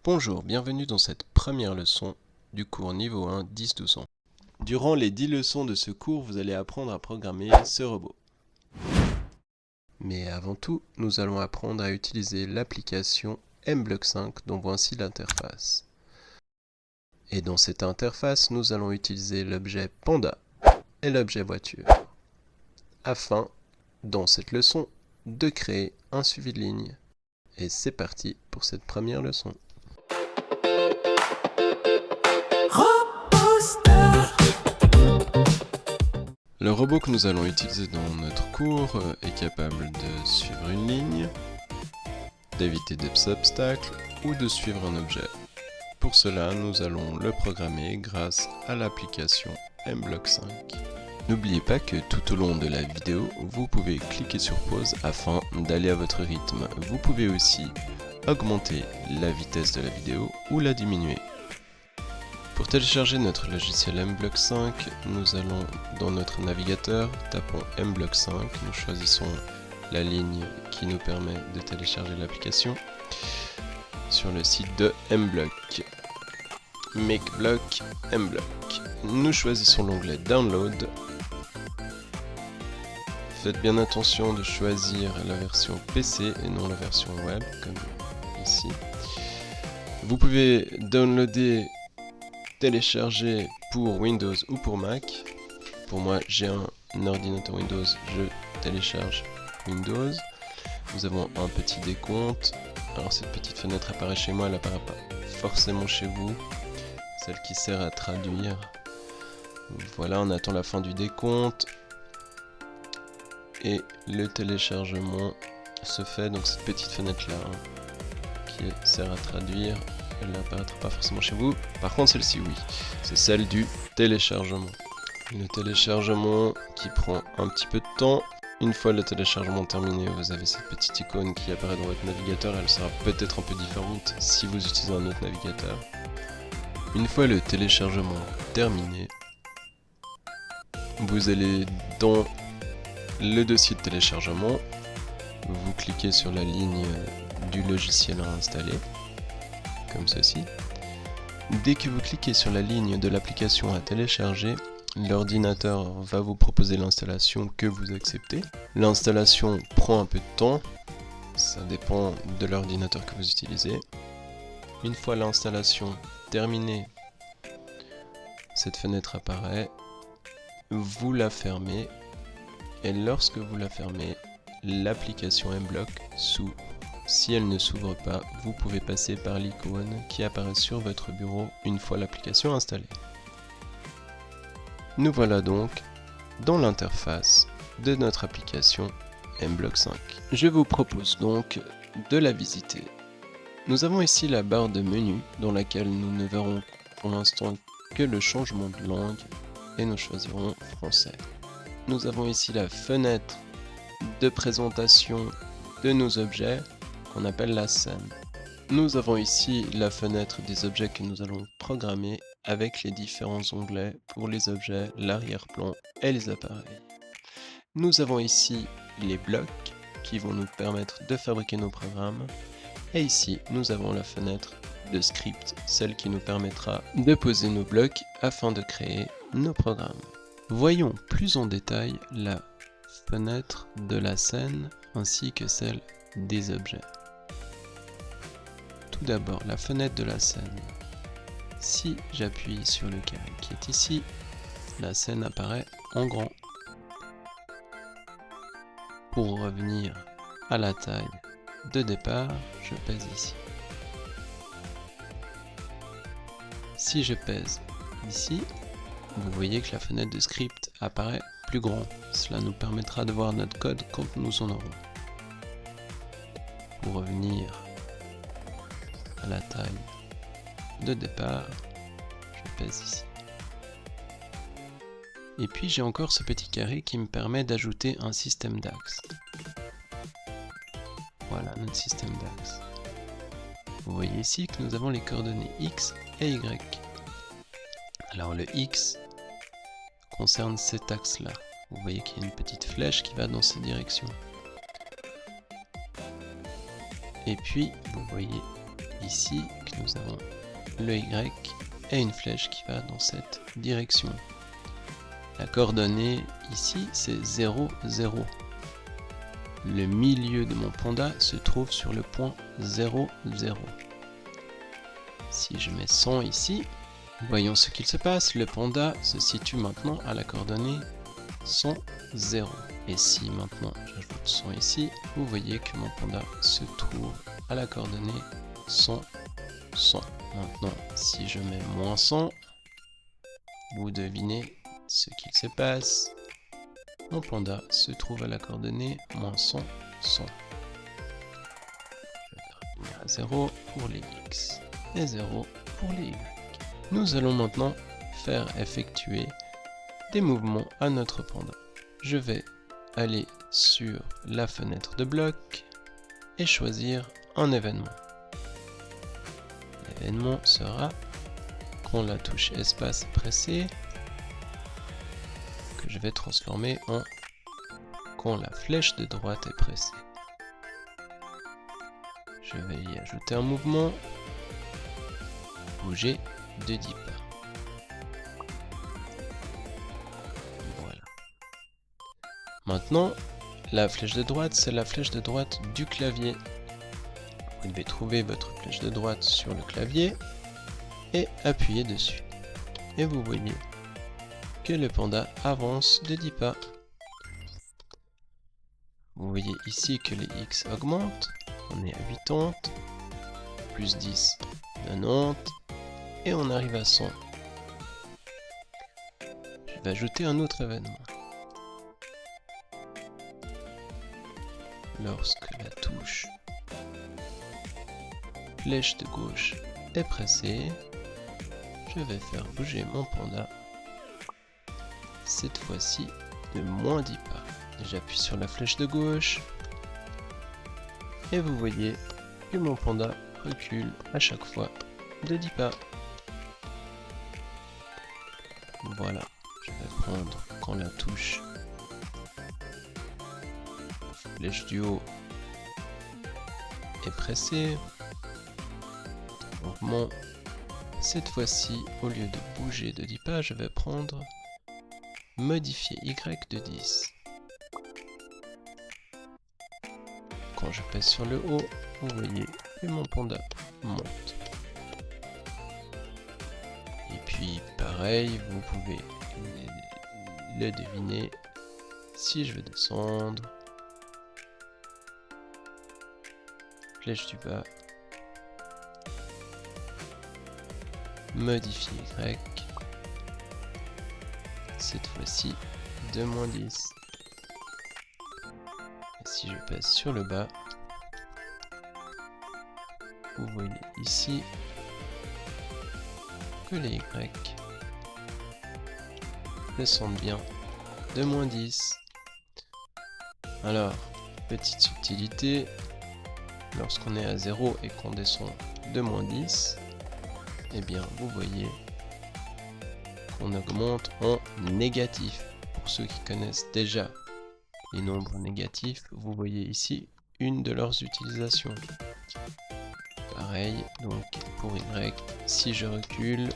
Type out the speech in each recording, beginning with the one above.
Bonjour, bienvenue dans cette première leçon du cours niveau 1 10-12 ans. Durant les 10 leçons de ce cours, vous allez apprendre à programmer ce robot. Mais avant tout, nous allons apprendre à utiliser l'application mBlock 5 dont voici l'interface. Et dans cette interface, nous allons utiliser l'objet Panda et l'objet voiture afin, dans cette leçon, de créer un suivi de ligne. Et c'est parti pour cette première leçon. Le robot que nous allons utiliser dans notre cours est capable de suivre une ligne, d'éviter des obstacles ou de suivre un objet. Pour cela, nous allons le programmer grâce à l'application mBlock 5. N'oubliez pas que tout au long de la vidéo, vous pouvez cliquer sur pause afin d'aller à votre rythme. Vous pouvez aussi augmenter la vitesse de la vidéo ou la diminuer. Pour télécharger notre logiciel mBlock 5, nous allons dans notre navigateur, tapons mBlock 5, nous choisissons la ligne qui nous permet de télécharger l'application sur le site de mBlock. MakeBlock mBlock. Nous choisissons l'onglet Download. Faites bien attention de choisir la version PC et non la version web, comme ici. Vous pouvez downloader, télécharger pour Windows ou pour Mac. Pour moi, j'ai un ordinateur Windows, je télécharge Windows. Nous avons un petit décompte. Alors cette petite fenêtre apparaît chez moi, elle apparaît pas forcément chez vous. Celle qui sert à traduire. Voilà, on attend la fin du décompte. Et le téléchargement se fait, donc cette petite fenêtre là qui sert à traduire, elle n'apparaîtra pas forcément chez vous. Par contre celle-ci oui, c'est celle du téléchargement. Le téléchargement qui prend un petit peu de temps. Une fois le téléchargement terminé, vous avez cette petite icône qui apparaît dans votre navigateur. Elle sera peut-être un peu différente si vous utilisez un autre navigateur. Une fois le téléchargement terminé, vous allez dans le dossier de téléchargement, vous cliquez sur la ligne du logiciel à installer, comme ceci. Dès que vous cliquez sur la ligne de l'application à télécharger, l'ordinateur va vous proposer l'installation que vous acceptez. L'installation prend un peu de temps, ça dépend de l'ordinateur que vous utilisez. Une fois l'installation terminée, cette fenêtre apparaît, vous la fermez. Et lorsque vous la fermez, l'application mBlock s'ouvre. Si elle ne s'ouvre pas, vous pouvez passer par l'icône qui apparaît sur votre bureau une fois l'application installée. Nous voilà donc dans l'interface de notre application mBlock 5. Je vous propose donc de la visiter. Nous avons ici la barre de menu dans laquelle nous ne verrons pour l'instant que le changement de langue et nous choisirons français. Nous avons ici la fenêtre de présentation de nos objets qu'on appelle la scène. Nous avons ici la fenêtre des objets que nous allons programmer avec les différents onglets pour les objets, l'arrière-plan et les appareils. Nous avons ici les blocs qui vont nous permettre de fabriquer nos programmes. Et ici, nous avons la fenêtre de script, celle qui nous permettra de poser nos blocs afin de créer nos programmes. Voyons plus en détail la fenêtre de la scène ainsi que celle des objets. Tout d'abord, la fenêtre de la scène. Si j'appuie sur le carré qui est ici, la scène apparaît en grand. Pour revenir à la taille de départ, je pèse ici. Si je pèse ici, vous voyez que la fenêtre de script apparaît plus grand. Cela nous permettra de voir notre code quand nous en aurons. Pour revenir à la taille de départ, je pèse ici. Et puis j'ai encore ce petit carré qui me permet d'ajouter un système d'axes. Voilà notre système d'axes. Vous voyez ici que nous avons les coordonnées X et Y. Alors le X concerne cet axe-là. Vous voyez qu'il y a une petite flèche qui va dans cette direction. Et puis, vous voyez ici que nous avons le Y et une flèche qui va dans cette direction. La coordonnée ici, c'est 0, 0. Le milieu de mon panda se trouve sur le point 0, 0. Si je mets 100 ici, voyons ce qu'il se passe. Le panda se situe maintenant à la coordonnée 100, 0. Et si maintenant j'ajoute 100 ici, vous voyez que mon panda se trouve à la coordonnée 100, 100. Maintenant, si je mets moins 100, vous devinez ce qu'il se passe. Mon panda se trouve à la coordonnée moins 100, 100. Je vais revenir à 0 pour les X et 0 pour les Y. Nous allons maintenant faire effectuer des mouvements à notre panda. Je vais aller sur la fenêtre de bloc et choisir un événement. L'événement sera quand la touche espace est pressée, que je vais transformer en quand la flèche de droite est pressée. Je vais y ajouter un mouvement, bouger de 10 pas. Voilà. Maintenant, la flèche de droite, c'est la flèche de droite du clavier. Vous devez trouver votre flèche de droite sur le clavier et appuyer dessus. Et vous voyez que le panda avance de 10 pas. Vous voyez ici que les X augmentent. On est à 80, plus 10, 90, et on arrive à 100. Je vais ajouter un autre événement. Lorsque la touche flèche de gauche est pressée, je vais faire bouger mon panda, cette fois-ci de moins 10 pas. J'appuie sur la flèche de gauche, et vous voyez que mon panda recule à chaque fois de 10 pas. Voilà, je vais prendre quand la touche flèche du haut est pressée. Mouvement. Cette fois-ci, au lieu de bouger de 10 pas, je vais prendre modifier Y de 10. Quand je pèse sur le haut, vous voyez que mon panda monte. Et puis pareil, vous pouvez le deviner. Si je veux descendre, flèche du bas, modifier Y, cette fois-ci de moins 10. Et si je pèse sur le bas, vous voyez ici que les Y descendent bien de moins 10. Alors, petite subtilité, lorsqu'on est à 0 et qu'on descend de moins 10, eh bien vous voyez qu'on augmente en négatif. Pour ceux qui connaissent déjà les nombres négatifs, vous voyez ici une de leurs utilisations. Pareil, donc pour Y, si je recule,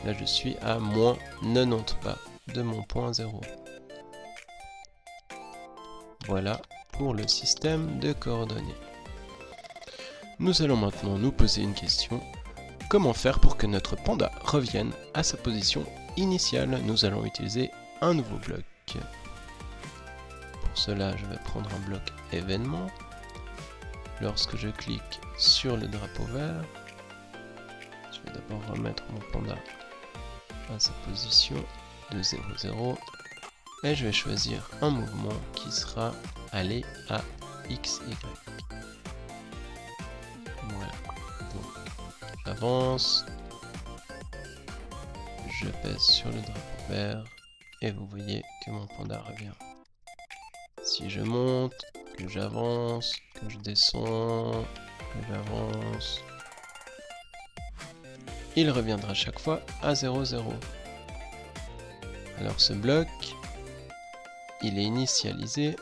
là je suis à moins 90 pas de mon point 0. Voilà pour le système de coordonnées. Nous allons maintenant nous poser une question. Comment faire pour que notre panda revienne à sa position initiale? Nous allons utiliser un nouveau bloc. Pour cela, je vais prendre un bloc événement. Lorsque je clique sur le drapeau vert, je vais d'abord remettre mon panda à sa position de 0, 0. Et je vais choisir un mouvement qui sera aller à X, Y. Voilà. Donc, j'avance. Je pèse sur le drapeau vert. Et vous voyez que mon panda revient. Si je monte, que j'avance, que je descends, que j'avance, il reviendra chaque fois à 0, 0. Alors ce bloc, il est initialisé,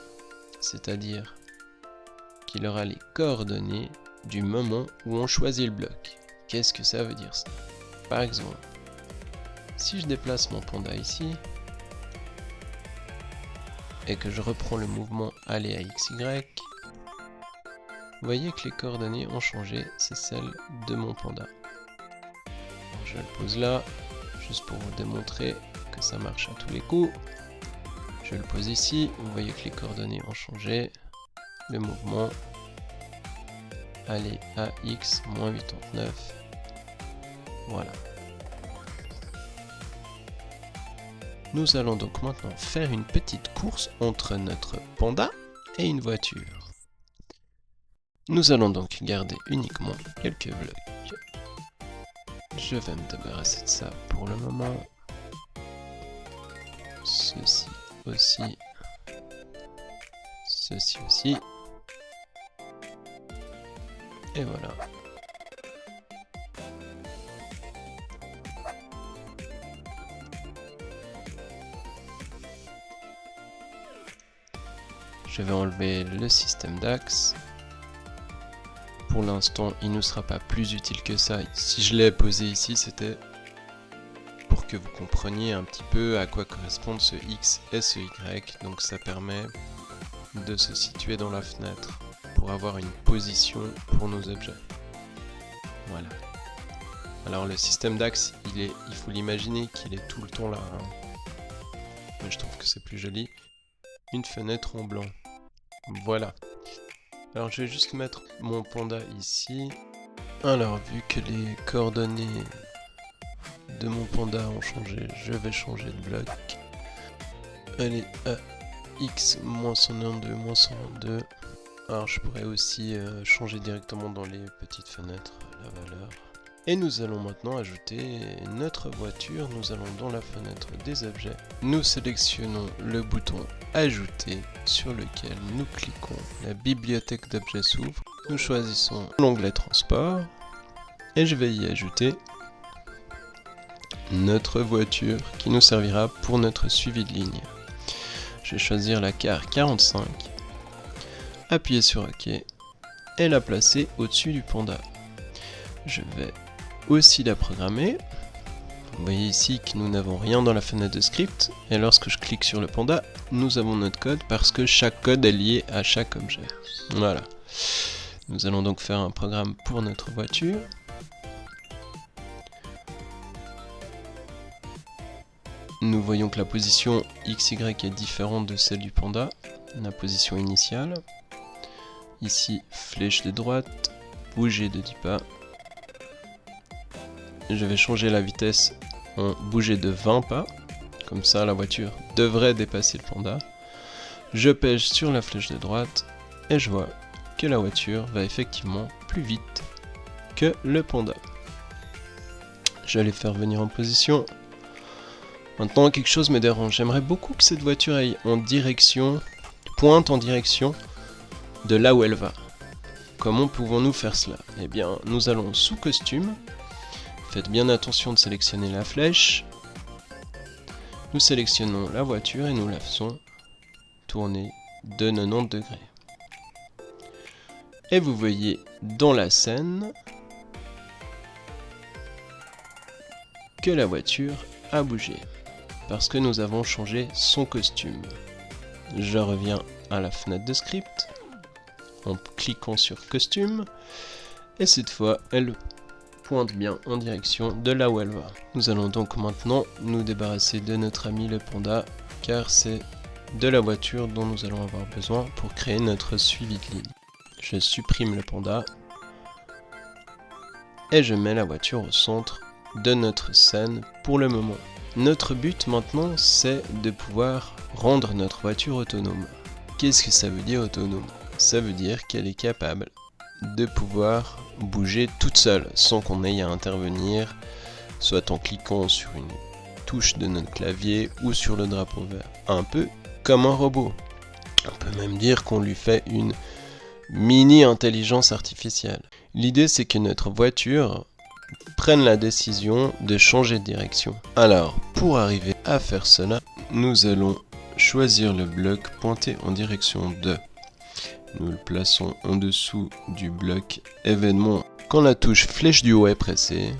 c'est-à-dire qu'il aura les coordonnées du moment où on choisit le bloc. Qu'est-ce que ça veut dire ça? Par exemple, si je déplace mon panda ici, et que je reprends le mouvement aller à XY, vous voyez que les coordonnées ont changé, c'est celle de mon panda. Alors je le pose là, juste pour vous démontrer que ça marche à tous les coups. Je le pose ici, vous voyez que les coordonnées ont changé, le mouvement aller à X, moins 89, voilà. Nous allons donc maintenant faire une petite course entre notre panda et une voiture. Nous allons donc garder uniquement quelques blocs. Je vais me débarrasser de ça pour le moment. Ceci aussi. Ceci aussi. Et voilà. Je vais enlever le système d'axe. Pour l'instant, il ne sera pas plus utile que ça. Si je l'ai posé ici, c'était pour que vous compreniez un petit peu à quoi correspondent ce X et ce Y. Donc ça permet de se situer dans la fenêtre pour avoir une position pour nos objets. Voilà. Alors le système d'axe, il faut l'imaginer qu'il est tout le temps là. Mais je trouve que c'est plus joli. Une fenêtre en blanc. Voilà. Alors je vais juste mettre mon panda ici. Alors vu que les coordonnées de mon panda ont changé, je vais changer de bloc. Allez, à X, moins 192, moins 122. Alors je pourrais aussi changer directement dans les petites fenêtres la valeur. Et nous allons maintenant ajouter notre voiture. Nous allons dans la fenêtre des objets. Nous sélectionnons le bouton ajouter sur lequel nous cliquons. La bibliothèque d'objets s'ouvre. Nous choisissons l'onglet transport. Et je vais y ajouter notre voiture qui nous servira pour notre suivi de ligne. Je vais choisir la carte 45. Appuyer sur OK. Et la placer au-dessus du panda. Je vais aussi la programmer. Vous voyez ici que nous n'avons rien dans la fenêtre de script, et lorsque je clique sur le panda, nous avons notre code parce que chaque code est lié à chaque objet. Voilà. Nous allons donc faire un programme pour notre voiture. Nous voyons que la position XY est différente de celle du panda, la position initiale. Ici, flèche de droite, bouger de 10 pas. Je vais changer la vitesse en bouger de 20 pas. Comme ça, la voiture devrait dépasser le panda. Je pèse sur la flèche de droite et je vois que la voiture va effectivement plus vite que le panda. Je vais les faire venir en position. Maintenant, quelque chose me dérange. J'aimerais beaucoup que cette voiture aille en direction, pointe en direction de là où elle va. Comment pouvons-nous faire cela? Eh bien, nous allons sous costume. Faites bien attention de sélectionner la flèche. Nous sélectionnons la voiture et nous la faisons tourner de 90 degrés. Et vous voyez dans la scène que la voiture a bougé parce que nous avons changé son costume. Je reviens à la fenêtre de script en cliquant sur costume et cette fois elle pointe bien en direction de là où elle va. Nous allons donc maintenant nous débarrasser de notre ami le panda car c'est de la voiture dont nous allons avoir besoin pour créer notre suivi de ligne. Je supprime le panda et je mets la voiture au centre de notre scène pour le moment. Notre but maintenant c'est de pouvoir rendre notre voiture autonome. Qu'est-ce que ça veut dire autonome? Ça veut dire qu'elle est capable de pouvoir bouger toute seule sans qu'on ait à intervenir, soit en cliquant sur une touche de notre clavier ou sur le drapeau vert. Un peu comme un robot. On peut même dire qu'on lui fait une mini intelligence artificielle. L'idée c'est que notre voiture prenne la décision de changer de direction. Alors, pour arriver à faire cela, nous allons choisir le bloc pointé en direction de. nous le plaçons en dessous du bloc événement. Quand la touche flèche du haut est pressée,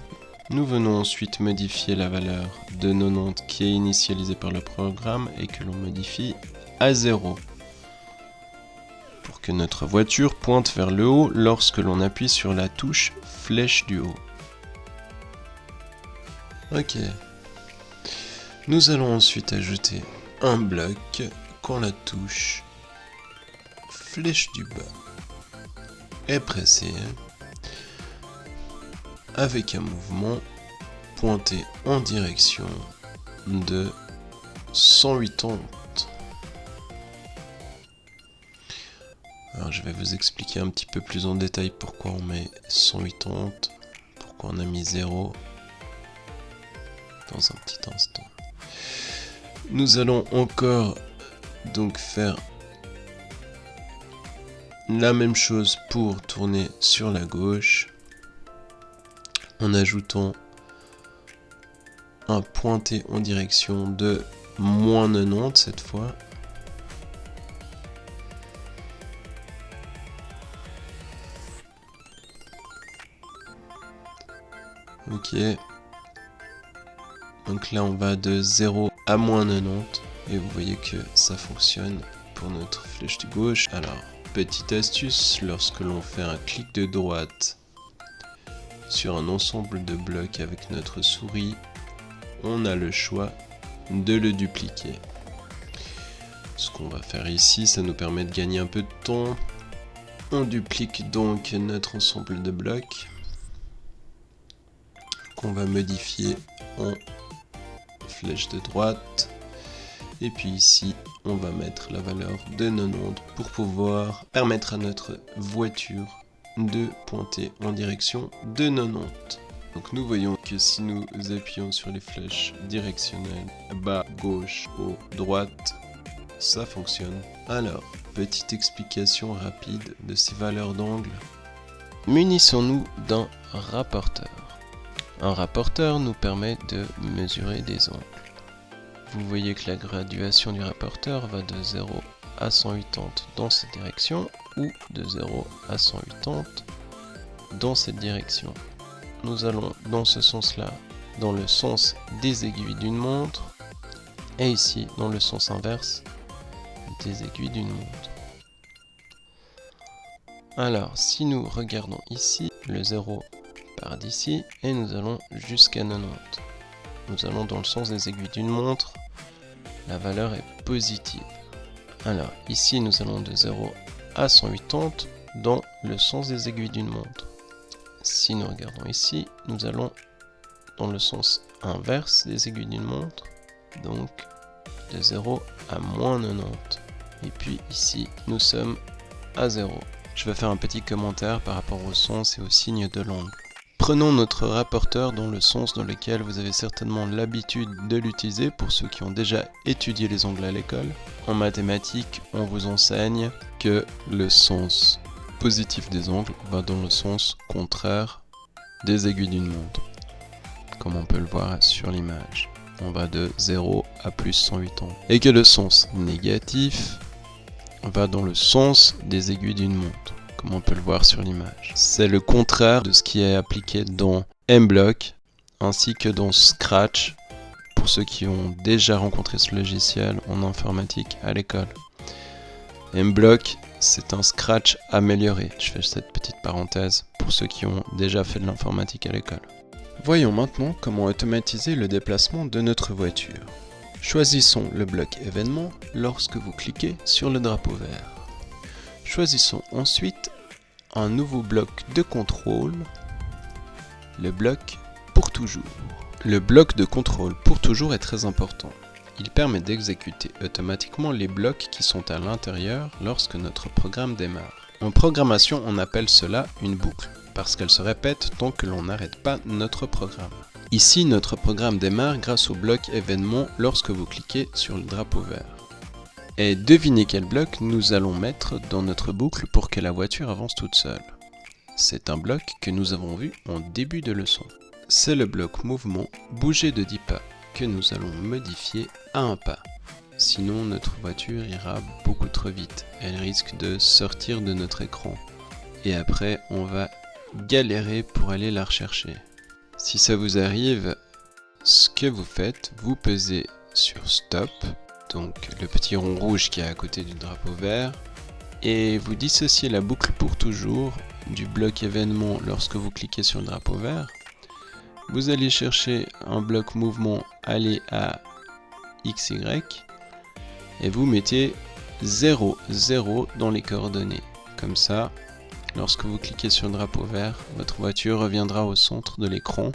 nous venons ensuite modifier la valeur de 90 qui est initialisée par le programme et que l'on modifie à 0 pour que notre voiture pointe vers le haut lorsque l'on appuie sur la touche flèche du haut. Ok. Nous allons ensuite ajouter un bloc quand la touche flèche du bas est pressée avec un mouvement pointé en direction de 180. Alors je vais vous expliquer un petit peu plus en détail pourquoi on met 180, pourquoi on a mis 0 dans un petit instant. Nous allons encore donc faire la même chose pour tourner sur la gauche en ajoutant un pointé en direction de moins 90 cette fois. Ok. Donc là on va de 0 à moins 90 et vous voyez que ça fonctionne pour notre flèche de gauche. Alors, petite astuce, lorsque l'on fait un clic de droite sur un ensemble de blocs avec notre souris, on a le choix de le dupliquer. Ce qu'on va faire ici, ça nous permet de gagner un peu de temps. On duplique donc notre ensemble de blocs qu'on va modifier en flèche de droite. Et puis ici, on va mettre la valeur de 90 pour pouvoir permettre à notre voiture de pointer en direction de 90. Donc nous voyons que si nous appuyons sur les flèches directionnelles, bas, gauche, haut, droite, ça fonctionne. Alors, petite explication rapide de ces valeurs d'angle. Munissons-nous d'un rapporteur. Un rapporteur nous permet de mesurer des angles. Vous voyez que la graduation du rapporteur va de 0 à 180 dans cette direction ou de 0 à 180 dans cette direction. Nous allons dans ce sens-là, dans le sens des aiguilles d'une montre, et ici dans le sens inverse des aiguilles d'une montre. Alors, si nous regardons ici, le 0 part d'ici et nous allons jusqu'à 90. Nous allons dans le sens des aiguilles d'une montre, la valeur est positive. Alors ici nous allons de 0 à 180 dans le sens des aiguilles d'une montre. Si nous regardons ici, nous allons dans le sens inverse des aiguilles d'une montre, donc de 0 à moins 90. Et puis ici nous sommes à 0. Je vais faire un petit commentaire par rapport au sens et au signe de l'angle. Prenons notre rapporteur dans le sens dans lequel vous avez certainement l'habitude de l'utiliser pour ceux qui ont déjà étudié les angles à l'école. En mathématiques, on vous enseigne que le sens positif des angles va dans le sens contraire des aiguilles d'une montre, comme on peut le voir sur l'image. On va de 0 à plus 180. Et que le sens négatif va dans le sens des aiguilles d'une montre, comme on peut le voir sur l'image. C'est le contraire de ce qui est appliqué dans Mblock ainsi que dans Scratch pour ceux qui ont déjà rencontré ce logiciel en informatique à l'école. Mblock, c'est un Scratch amélioré. Je fais cette petite parenthèse pour ceux qui ont déjà fait de l'informatique à l'école. Voyons maintenant comment automatiser le déplacement de notre voiture. Choisissons le bloc événement lorsque vous cliquez sur le drapeau vert. Choisissons ensuite un nouveau bloc de contrôle, le bloc pour toujours. Le bloc de contrôle pour toujours est très important. Il permet d'exécuter automatiquement les blocs qui sont à l'intérieur lorsque notre programme démarre. En programmation, on appelle cela une boucle, parce qu'elle se répète tant que l'on n'arrête pas notre programme. Ici, notre programme démarre grâce au bloc événement lorsque vous cliquez sur le drapeau vert. Et devinez quel bloc nous allons mettre dans notre boucle pour que la voiture avance toute seule. C'est un bloc que nous avons vu en début de leçon. C'est le bloc mouvement bouger de 10 pas que nous allons modifier à un pas. sinon notre voiture ira beaucoup trop vite. Elle risque de sortir de notre écran. Et après, on va galérer pour aller la rechercher. Si ça vous arrive, ce que vous faites, vous pesez sur Stop, donc le petit rond rouge qui est à côté du drapeau vert, et vous dissociez la boucle pour toujours du bloc événement lorsque vous cliquez sur le drapeau vert. Vous allez chercher un bloc mouvement aller à XY et vous mettez 0, 0 dans les coordonnées. Comme ça, lorsque vous cliquez sur le drapeau vert, votre voiture reviendra au centre de l'écran.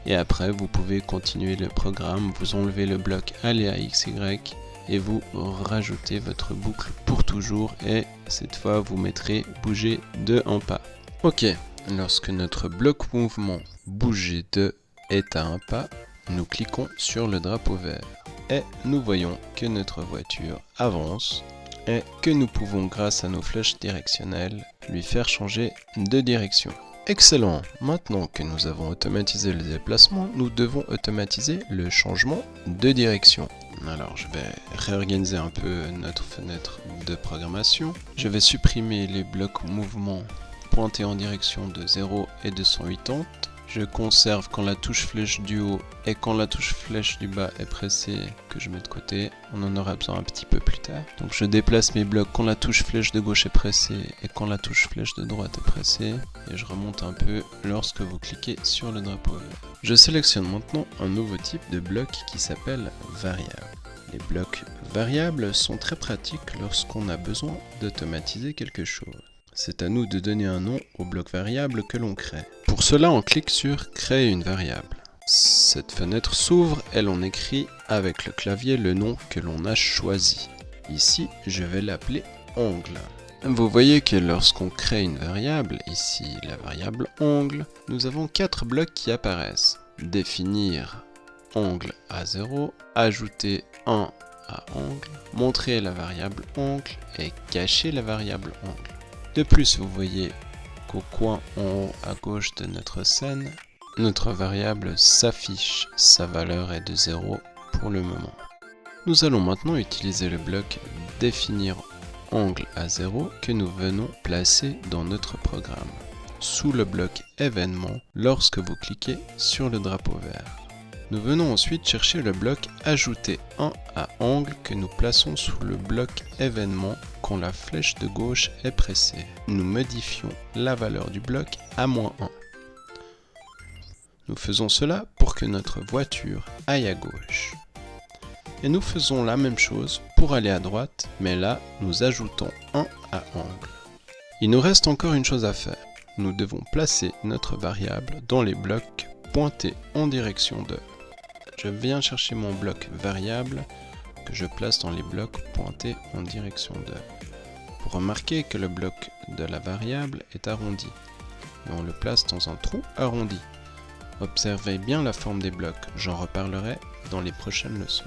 Et après, vous pouvez continuer le programme, vous enlevez le bloc aller à XY et vous rajoutez votre boucle pour toujours. Et cette fois, vous mettrez bouger de un pas. Ok, lorsque notre bloc mouvement bouger de est à un pas, nous cliquons sur le drapeau vert. Et nous voyons que notre voiture avance et que nous pouvons, grâce à nos flèches directionnelles, lui faire changer de direction. Excellent! Maintenant que nous avons automatisé le déplacement, nous devons automatiser le changement de direction. Alors je vais réorganiser un peu notre fenêtre de programmation. Je vais supprimer les blocs mouvement pointés en direction de 0 et de 180. Je conserve quand la touche flèche du haut et quand la touche flèche du bas est pressée, que je mets de côté. On en aura besoin un petit peu plus tard. Donc je déplace mes blocs quand la touche flèche de gauche est pressée et quand la touche flèche de droite est pressée. Et je remonte un peu lorsque vous cliquez sur le drapeau vert. Je sélectionne maintenant un nouveau type de bloc qui s'appelle variable. Les blocs variables sont très pratiques lorsqu'on a besoin d'automatiser quelque chose. C'est à nous de donner un nom au bloc variable que l'on crée. Pour cela, on clique sur Créer une variable. Cette fenêtre s'ouvre et l'on écrit avec le clavier le nom que l'on a choisi. Ici, je vais l'appeler angle. Vous voyez que lorsqu'on crée une variable, ici la variable angle, nous avons 4 blocs qui apparaissent. Définir angle à 0, ajouter 1 à angle, montrer la variable angle et cacher la variable angle. De plus, vous voyez qu'au coin en haut à gauche de notre scène, notre variable s'affiche. Sa valeur est de 0 pour le moment. Nous allons maintenant utiliser le bloc définir angle à 0 que nous venons placer dans notre programme, sous le bloc événement lorsque vous cliquez sur le drapeau vert. Nous venons ensuite chercher le bloc ajouter 1 à angle que nous plaçons sous le bloc événement quand la flèche de gauche est pressée. Nous modifions la valeur du bloc à -1. Nous faisons cela pour que notre voiture aille à gauche. Et nous faisons la même chose pour aller à droite, mais là, nous ajoutons 1 à angle. Il nous reste encore une chose à faire. Nous devons placer notre variable dans les blocs pointés en direction de. Je viens chercher mon bloc variable que je place dans les blocs pointés en direction de. Vous remarquez que le bloc de la variable est arrondi et on le place dans un trou arrondi. Observez bien la forme des blocs, j'en reparlerai dans les prochaines leçons.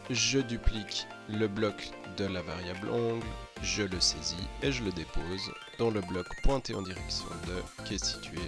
Je duplique le bloc de la variable angle, je le saisis et je le dépose dans le bloc pointé en direction de qui est situé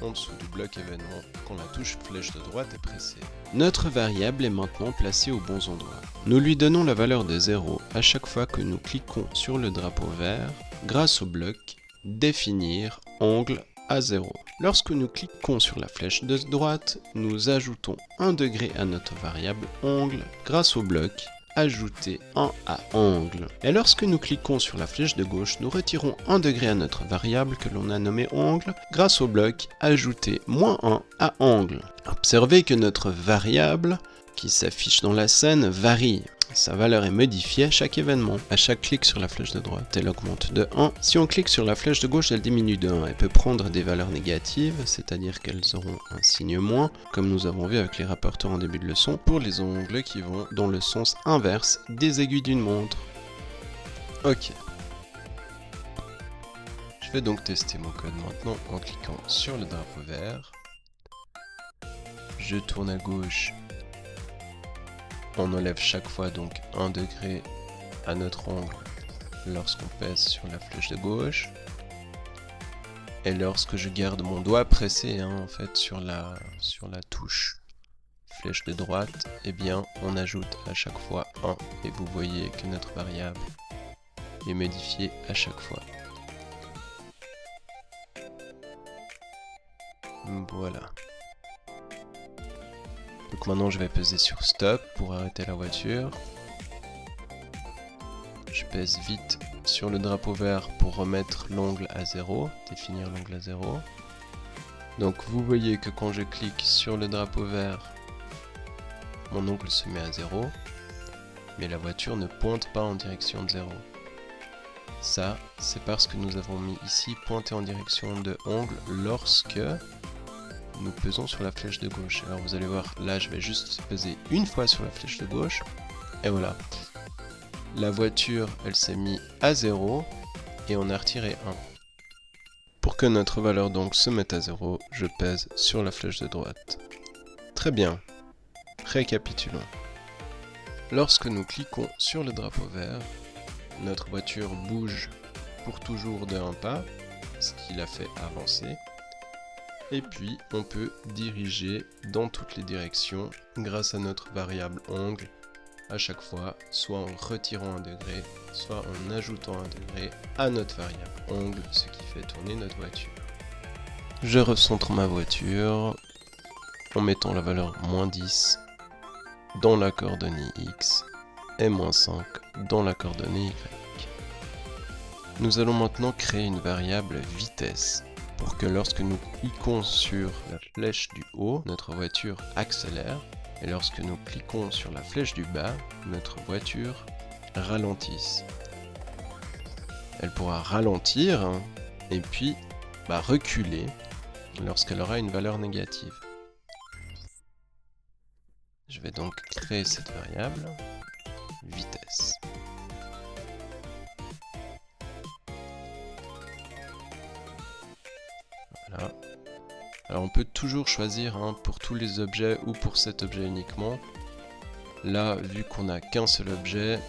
en dessous du bloc événement quand la touche flèche de droite est pressée. Notre variable est maintenant placée aux bons endroits. Nous lui donnons la valeur de 0 à chaque fois que nous cliquons sur le drapeau vert grâce au bloc définir angle à 0. Lorsque nous cliquons sur la flèche de droite, nous ajoutons 1 degré à notre variable angle grâce au bloc ajouter 1 à angle. Et lorsque nous cliquons sur la flèche de gauche, nous retirons 1 degré à notre variable que l'on a nommée angle grâce au bloc ajouter -1 à angle. Observez que notre variable qui s'affiche dans la scène varie. Sa valeur est modifiée à chaque événement. À chaque clic sur la flèche de droite, elle augmente de 1. Si on clique sur la flèche de gauche, elle diminue de 1. Elle peut prendre des valeurs négatives, c'est-à-dire qu'elles auront un signe moins, comme nous avons vu avec les rapporteurs en début de leçon, pour les ongles qui vont dans le sens inverse des aiguilles d'une montre. Ok. Je vais donc tester mon code maintenant en cliquant sur le drapeau vert. Je tourne à gauche. On enlève chaque fois donc 1 degré à notre angle lorsqu'on pèse sur la flèche de gauche. Et lorsque je garde mon doigt pressé en fait sur la touche flèche de droite, eh bien on ajoute à chaque fois 1 et vous voyez que notre variable est modifiée à chaque fois. Voilà. Donc maintenant je vais peser sur stop pour arrêter la voiture. Je pèse vite sur le drapeau vert pour remettre l'ongle à 0, définir l'ongle à 0. Donc vous voyez que quand je clique sur le drapeau vert, mon ongle se met à 0, mais la voiture ne pointe pas en direction de 0. Ça, c'est parce que nous avons mis ici pointer en direction de ongle lorsque nous pesons sur la flèche de gauche. Alors vous allez voir, là je vais juste peser une fois sur la flèche de gauche, et voilà. La voiture, elle s'est mise à 0, et on a retiré 1. Pour que notre valeur donc se mette à 0, je pèse sur la flèche de droite. Très bien. Récapitulons. Lorsque nous cliquons sur le drapeau vert, notre voiture bouge pour toujours de 1 pas, ce qui la fait avancer. Et puis, on peut diriger dans toutes les directions grâce à notre variable ongle à chaque fois, soit en retirant 1 degré, soit en ajoutant 1 degré à notre variable ongle, ce qui fait tourner notre voiture. Je recentre ma voiture en mettant la valeur -10 dans la coordonnée X et -5 dans la coordonnée Y. Nous allons maintenant créer une variable vitesse pour que lorsque nous cliquons sur la flèche du haut, notre voiture accélère, et lorsque nous cliquons sur la flèche du bas, notre voiture ralentisse. Elle pourra ralentir et puis reculer lorsqu'elle aura une valeur négative. Je vais donc créer cette variable vitesse. Voilà. Alors on peut toujours choisir pour tous les objets ou pour cet objet uniquement. Là, vu qu'on n'a qu'un seul objet,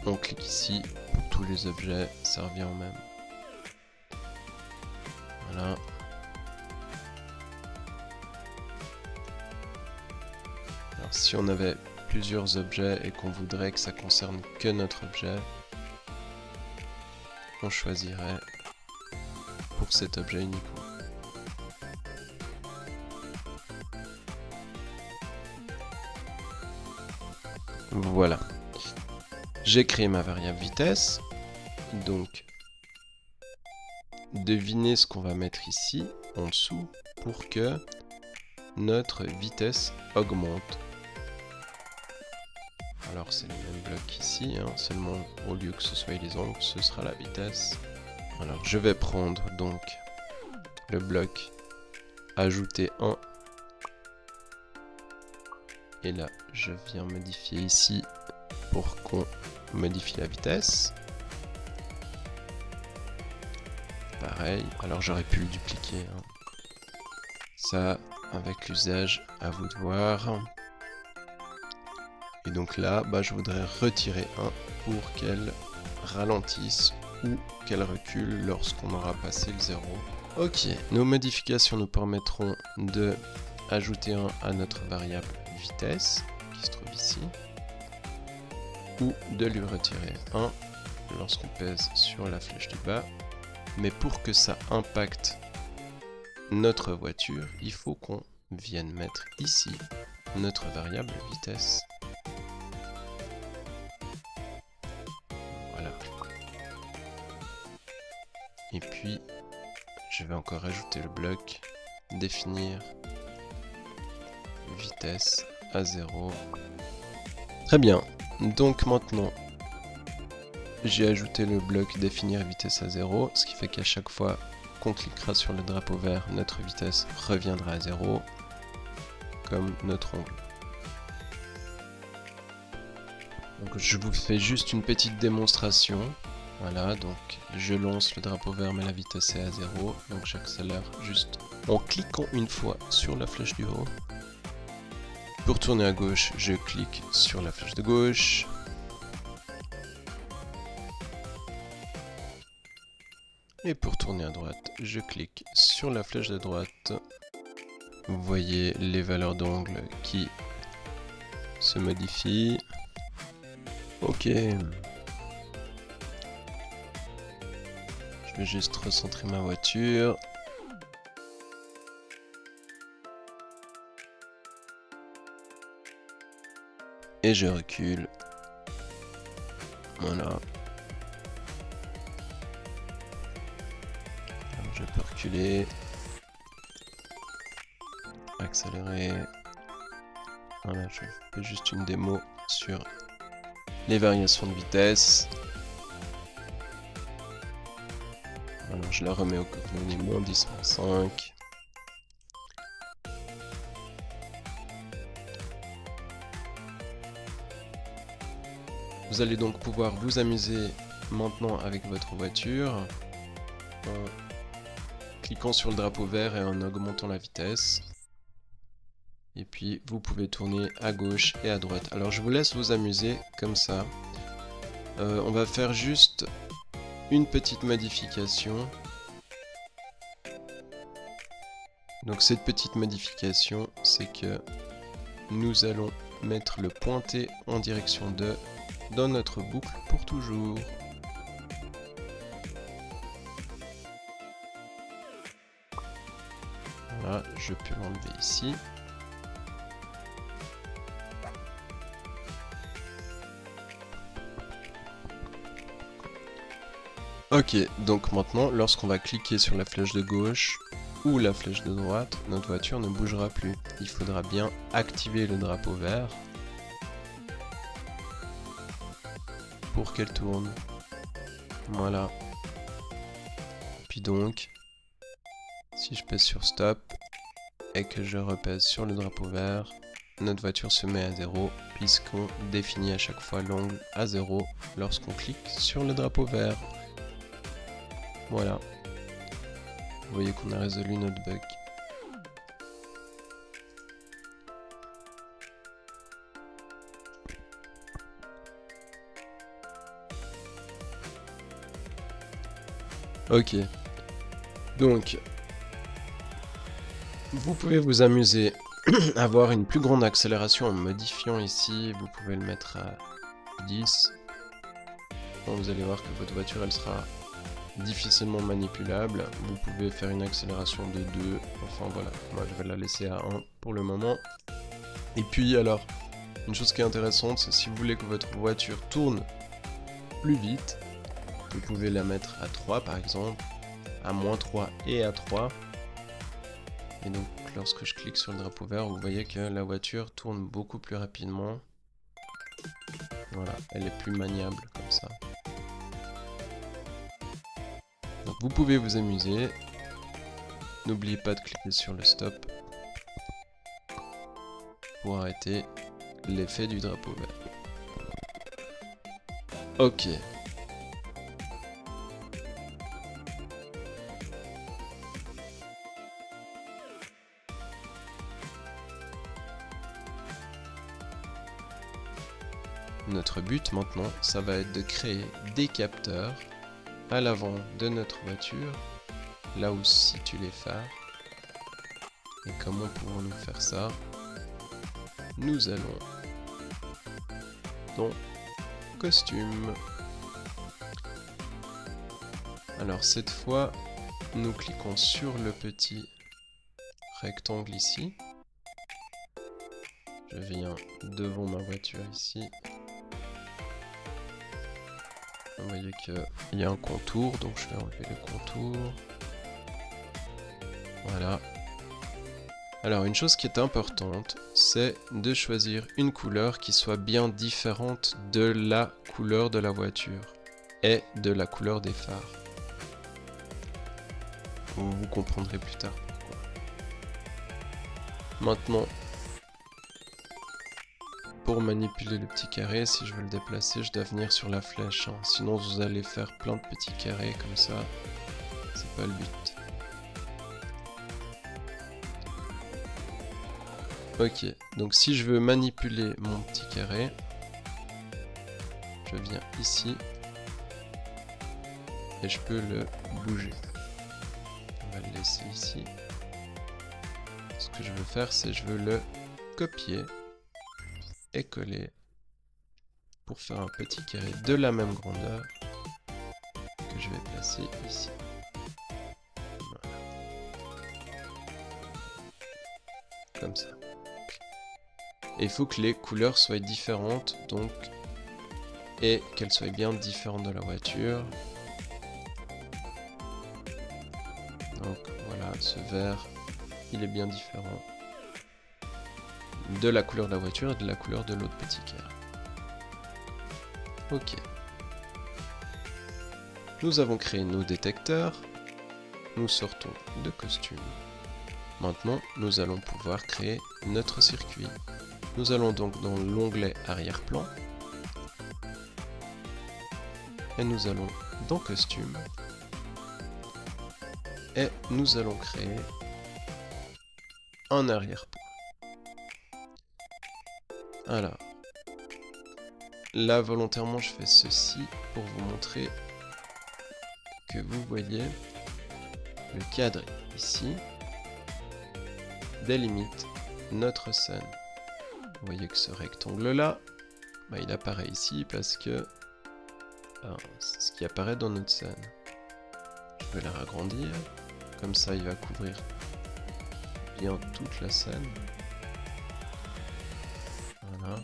on clique ici. Pour tous les objets, ça revient au même. Voilà. Alors si on avait plusieurs objets et qu'on voudrait que ça concerne que notre objet, on choisirait pour cet objet uniquement. Voilà. J'ai créé ma variable vitesse. Donc, devinez ce qu'on va mettre ici, en dessous, pour que notre vitesse augmente. Alors c'est le même bloc ici, seulement au lieu que ce soit les angles, ce sera la vitesse. Alors je vais prendre donc le bloc ajouter 1. Et là, je viens modifier ici pour qu'on modifie la vitesse. Pareil, alors j'aurais pu le dupliquer. Ça, avec l'usage, à vous de voir. Et donc là, je voudrais retirer 1 pour qu'elle ralentisse ou qu'elle recule lorsqu'on aura passé le 0. Ok, nos modifications nous permettront de ajouter 1 à notre variable vitesse, qui se trouve ici, ou de lui retirer 1 lorsqu'on pèse sur la flèche du bas. Mais pour que ça impacte notre voiture, il faut qu'on vienne mettre ici notre variable vitesse. Voilà. Et puis, je vais encore ajouter le bloc, définir vitesse à 0. Très bien. Donc maintenant, j'ai ajouté le bloc définir vitesse à 0, ce qui fait qu'à chaque fois qu'on cliquera sur le drapeau vert, notre vitesse reviendra à 0, comme notre ongle. Donc je vous fais juste une petite démonstration. Voilà, donc je lance le drapeau vert mais la vitesse est à 0, donc j'accélère juste en cliquant une fois sur la flèche du haut. Pour tourner à gauche, je clique sur la flèche de gauche. Et pour tourner à droite, je clique sur la flèche de droite. Vous voyez les valeurs d'angle qui se modifient. Ok. Je vais juste recentrer ma voiture. Et je recule. Voilà. Alors je peux reculer. Accélérer. Voilà, je fais juste une démo sur les variations de vitesse. Alors je la remets au coordonnées moins 10, moins 5. Vous allez donc pouvoir vous amuser maintenant avec votre voiture en cliquant sur le drapeau vert et en augmentant la vitesse. Et puis vous pouvez tourner à gauche et à droite. Alors je vous laisse vous amuser comme ça. On va faire juste une petite modification. Donc cette petite modification, c'est que nous allons mettre le pointé en direction de dans notre boucle pour toujours. Voilà, je peux l'enlever ici. Ok, donc maintenant, lorsqu'on va cliquer sur la flèche de gauche ou la flèche de droite, notre voiture ne bougera plus. Il faudra bien activer le drapeau vert pour qu'elle tourne. Voilà. Puis donc, si je pèse sur stop et que je repèse sur le drapeau vert, notre voiture se met à 0 puisqu'on définit à chaque fois l'angle à 0 lorsqu'on clique sur le drapeau vert. Voilà. Vous voyez qu'on a résolu notre bug. Ok. Donc, vous pouvez vous amuser à avoir une plus grande accélération en modifiant ici. Vous pouvez le mettre à 10. Bon, vous allez voir que votre voiture, elle sera difficilement manipulable. Vous pouvez faire une accélération de 2. Enfin voilà, moi je vais la laisser à 1 pour le moment. Et puis alors, une chose qui est intéressante, c'est si vous voulez que votre voiture tourne plus vite, vous pouvez la mettre à 3 par exemple, à moins 3 et à 3. Et donc lorsque je clique sur le drapeau vert, vous voyez que la voiture tourne beaucoup plus rapidement. Voilà, elle est plus maniable comme ça. Donc vous pouvez vous amuser. N'oubliez pas de cliquer sur le stop pour arrêter l'effet du drapeau vert. Ok. Notre but maintenant, ça va être de créer des capteurs à l'avant de notre voiture, là où se situent les phares. Et comment pouvons-nous faire ça? Nous allons dans costume. Alors cette fois, nous cliquons sur le petit rectangle ici. Je viens devant ma voiture ici. Vous voyez qu'il y a un contour, donc je vais enlever le contour. Voilà. Alors une chose qui est importante, c'est de choisir une couleur qui soit bien différente de la couleur de la voiture et de la couleur des phares. Vous comprendrez plus tard pourquoi. Maintenant, pour manipuler le petit carré, si je veux le déplacer, je dois venir sur la flèche. Sinon, vous allez faire plein de petits carrés comme ça. C'est pas le but. Ok, donc si je veux manipuler mon petit carré, je viens ici et je peux le bouger. On va le laisser ici. Parce que que je veux faire, c'est je veux le copier et coller pour faire un petit carré de la même grandeur que je vais placer ici. Voilà. Comme ça. Et il faut que les couleurs soient différentes, donc, et qu'elles soient bien différentes de la voiture. Donc voilà, ce vert, il est bien différent de la couleur de la voiture et de la couleur de l'autre petit carré. Ok. Nous avons créé nos détecteurs. Nous sortons de costume. Maintenant, nous allons pouvoir créer notre circuit. Nous allons donc dans l'onglet arrière-plan. Et nous allons dans costume. Et nous allons créer un arrière-plan. Alors, là volontairement je fais ceci pour vous montrer que vous voyez le cadre ici délimite notre scène. Vous voyez que ce rectangle là, il apparaît ici parce que c'est ce qui apparaît dans notre scène. Je vais la agrandir, comme ça il va couvrir bien toute la scène. Voilà.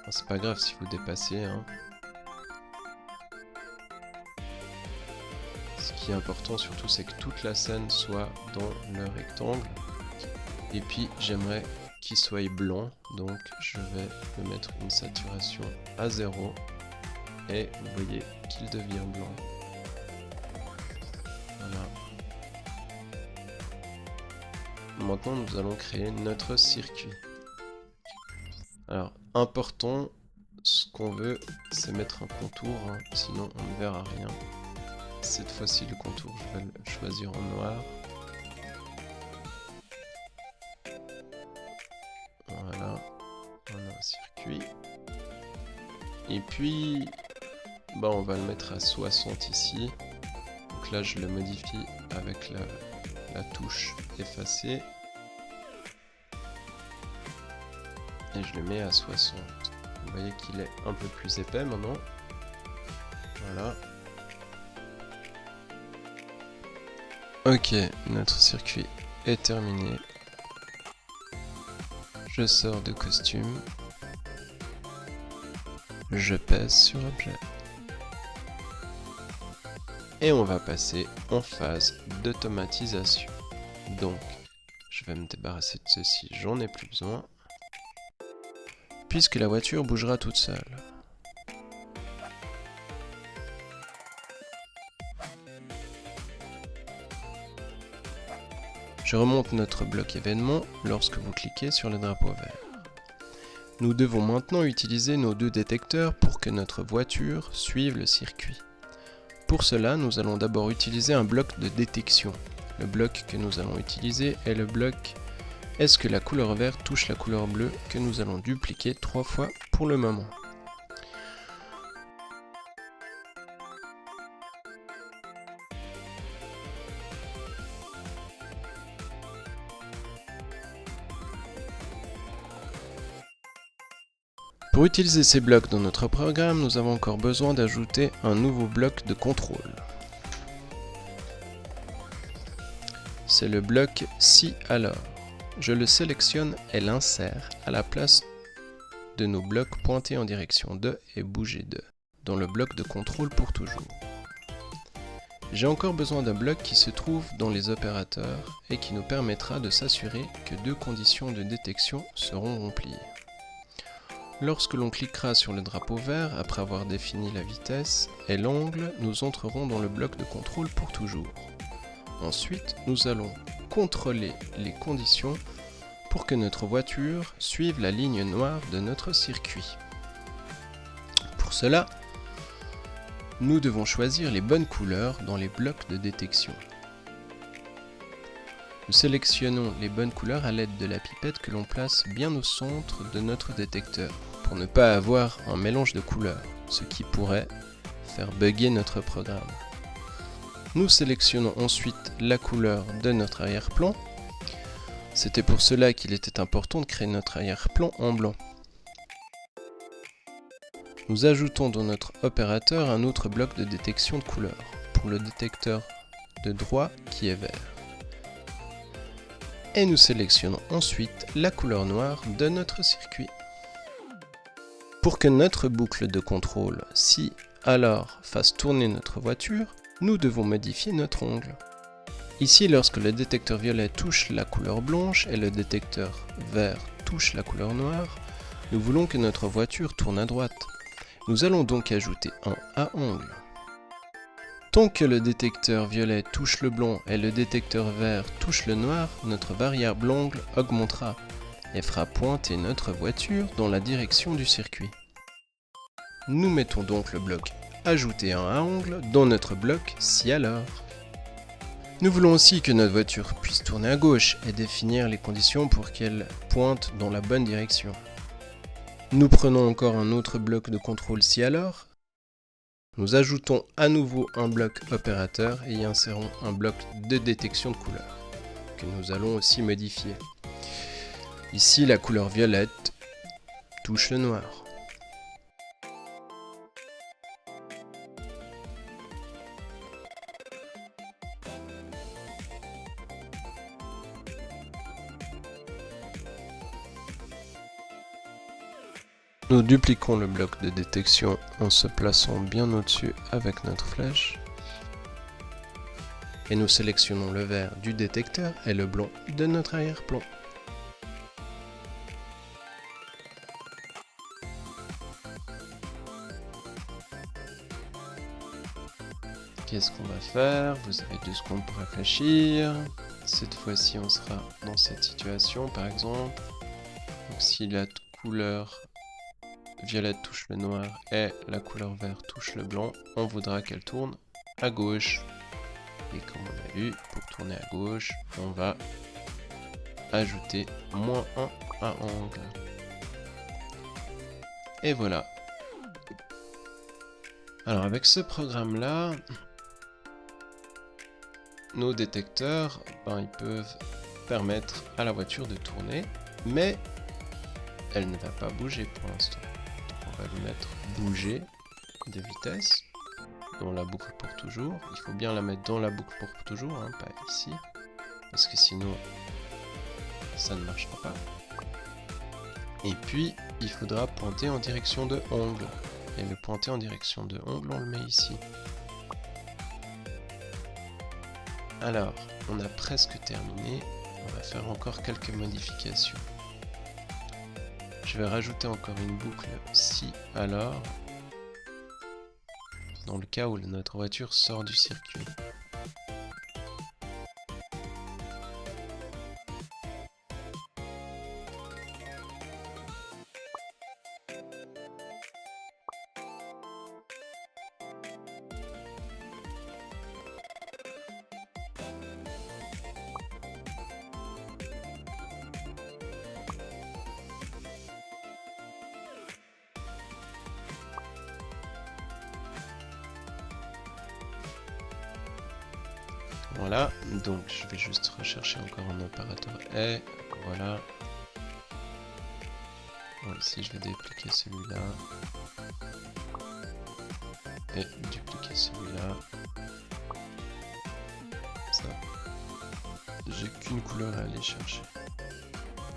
C'est pas grave si vous dépassez, hein. Ce qui est important surtout, c'est que toute la scène soit dans le rectangle. Et puis j'aimerais qu'il soit blanc, donc je vais me mettre une saturation à 0. Et vous voyez qu'il devient blanc. Voilà. Maintenant nous allons créer notre circuit. Alors, important, ce qu'on veut, c'est mettre un contour, hein, sinon on ne verra rien. Cette fois-ci, le contour, je vais le choisir en noir. Voilà, on a un circuit. Et puis, on va le mettre à 60 ici. Donc là, je le modifie avec la touche effacer. Et je le mets à 60. Vous voyez qu'il est un peu plus épais maintenant. Voilà. Ok, notre circuit est terminé. Je sors de costume. Je pèse sur objet. Et on va passer en phase d'automatisation. Donc, je vais me débarrasser de ceci, j'en ai plus besoin. Puisque la voiture bougera toute seule. Je remonte notre bloc événement lorsque vous cliquez sur le drapeau vert. Nous devons maintenant utiliser nos deux détecteurs pour que notre voiture suive le circuit. Pour cela, nous allons d'abord utiliser un bloc de détection. Le bloc que nous allons utiliser est le bloc Est-ce que la couleur verte touche la couleur bleue que nous allons dupliquer 3 fois pour le moment. Pour utiliser ces blocs dans notre programme, nous avons encore besoin d'ajouter un nouveau bloc de contrôle. C'est le bloc Si alors. Je le sélectionne et l'insère à la place de nos blocs pointés en direction de et bouger de, dans le bloc de contrôle pour toujours. J'ai encore besoin d'un bloc qui se trouve dans les opérateurs et qui nous permettra de s'assurer que deux conditions de détection seront remplies. Lorsque l'on cliquera sur le drapeau vert, après avoir défini la vitesse et l'angle, nous entrerons dans le bloc de contrôle pour toujours. Ensuite, nous allons contrôler les conditions pour que notre voiture suive la ligne noire de notre circuit. Pour cela, nous devons choisir les bonnes couleurs dans les blocs de détection. Nous sélectionnons les bonnes couleurs à l'aide de la pipette que l'on place bien au centre de notre détecteur, pour ne pas avoir un mélange de couleurs, ce qui pourrait faire bugger notre programme. Nous sélectionnons ensuite la couleur de notre arrière-plan. C'était pour cela qu'il était important de créer notre arrière-plan en blanc. Nous ajoutons dans notre opérateur un autre bloc de détection de couleur, pour le détecteur de droit qui est vert. Et nous sélectionnons ensuite la couleur noire de notre circuit. Pour que notre boucle de contrôle, si alors, fasse tourner notre voiture, nous devons modifier notre ongle. Ici, lorsque le détecteur violet touche la couleur blanche et le détecteur vert touche la couleur noire, nous voulons que notre voiture tourne à droite. Nous allons donc ajouter un A-ongle. Tant que le détecteur violet touche le blanc et le détecteur vert touche le noir, notre variable ongle augmentera et fera pointer notre voiture dans la direction du circuit. Nous mettons donc le bloc ajouter un A-ongle dans notre bloc si alors. Nous voulons aussi que notre voiture puisse tourner à gauche et définir les conditions pour qu'elle pointe dans la bonne direction. Nous prenons encore un autre bloc de contrôle si alors. Nous ajoutons à nouveau un bloc opérateur et y insérons un bloc de détection de couleur que nous allons aussi modifier. Ici, la couleur violette touche le noir. Nous dupliquons le bloc de détection en se plaçant bien au-dessus avec notre flèche. Et nous sélectionnons le vert du détecteur et le blanc de notre arrière-plan. Qu'est-ce qu'on va faire? Vous avez 2 secondes pour réfléchir. Cette fois-ci, on sera dans cette situation, par exemple. Donc, si la couleur violette touche le noir et la couleur vert touche le blanc, on voudra qu'elle tourne à gauche. Et comme on a vu, pour tourner à gauche, on va ajouter -1 à angle. Et voilà. Alors avec ce programme-là, nos détecteurs, ils peuvent permettre à la voiture de tourner, mais elle ne va pas bouger pour l'instant. On va lui mettre bouger de vitesse dans la boucle pour toujours. Il faut bien la mettre dans la boucle pour toujours, pas ici, parce que sinon ça ne marchera pas. Et puis il faudra pointer en direction de ongle. Et le pointer en direction de ongle, on le met ici. Alors, on a presque terminé. On va faire encore quelques modifications. Je vais rajouter encore une boucle si alors, dans le cas où notre voiture sort du circuit. Voilà, donc je vais juste rechercher encore un opérateur et voilà. Bon, ici je vais dupliquer celui-là et dupliquer celui-là. Ça, j'ai qu'une couleur à aller chercher,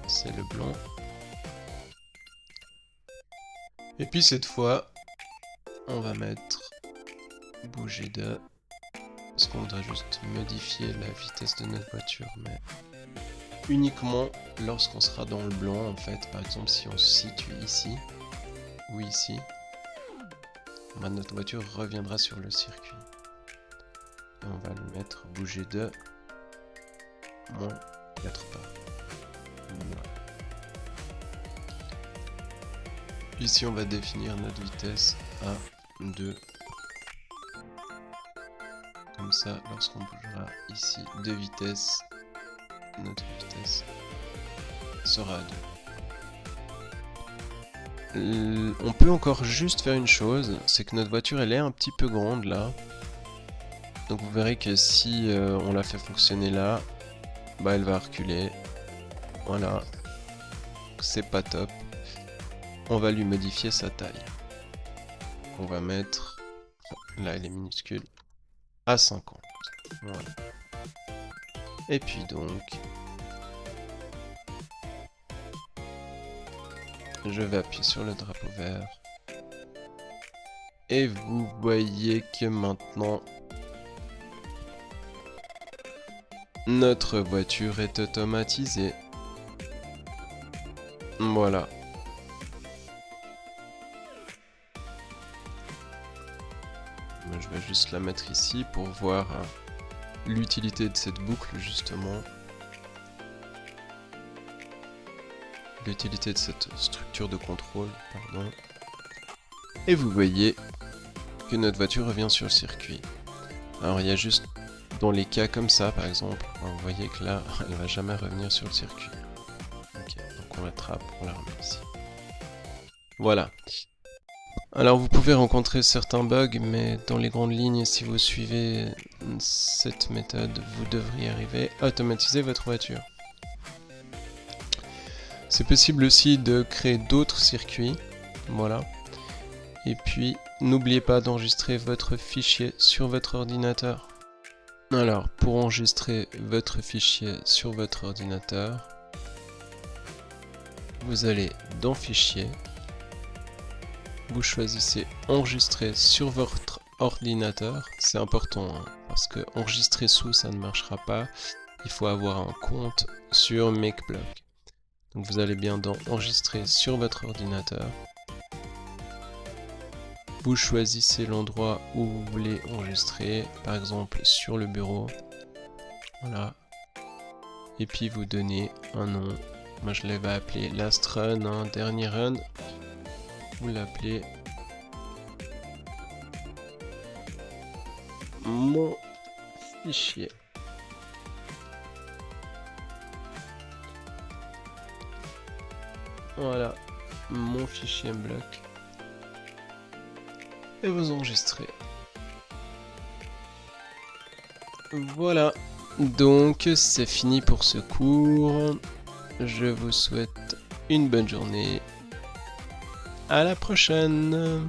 c'est le blanc. Et puis cette fois, on va mettre bouger de. Parce qu'on voudrait juste modifier la vitesse de notre voiture, mais uniquement lorsqu'on sera dans le blanc en fait. Par exemple, si on se situe ici ou ici, notre voiture reviendra sur le circuit. Et on va lui mettre bouger de moins 4 pas. Voilà. Ici, on va définir notre vitesse à 2. Comme ça, lorsqu'on bougera ici de vitesse, notre vitesse sera à 2. On peut encore juste faire une chose, c'est que notre voiture elle est un petit peu grande là. Donc vous verrez que si on la fait fonctionner là, bah elle va reculer. Voilà. C'est pas top. On va lui modifier sa taille. On va mettre, là elle est minuscule, à 50. Voilà. Et puis donc, je vais appuyer sur le drapeau vert. Et vous voyez que maintenant, notre voiture est automatisée. Voilà. Je vais juste la mettre ici pour voir l'utilité de cette boucle justement. L'utilité de cette structure de contrôle, pardon. Et vous voyez que notre voiture revient sur le circuit. Alors il y a juste dans les cas comme ça par exemple, vous voyez que là elle va jamais revenir sur le circuit. Ok, donc on l'attrape, on la remet ici. Voilà. Alors vous pouvez rencontrer certains bugs, mais dans les grandes lignes, si vous suivez cette méthode, vous devriez arriver à automatiser votre voiture. C'est possible aussi de créer d'autres circuits, voilà. Et puis, n'oubliez pas d'enregistrer votre fichier sur votre ordinateur. Alors, pour enregistrer votre fichier sur votre ordinateur, vous allez dans Fichier, vous choisissez Enregistrer sur votre ordinateur. C'est important, hein, parce que enregistrer sous, ça ne marchera pas. Il faut avoir un compte sur MakeBlock. Donc vous allez bien dans Enregistrer sur votre ordinateur. Vous choisissez l'endroit où vous voulez enregistrer, par exemple sur le bureau. Voilà. Et puis vous donnez un nom. Moi je l'avais appelé Last Run, hein, dernier run. Vous l'appelez mon fichier. Voilà, mon fichier MBlock. Et vous enregistrez. Voilà, donc c'est fini pour ce cours. Je vous souhaite une bonne journée. À la prochaine!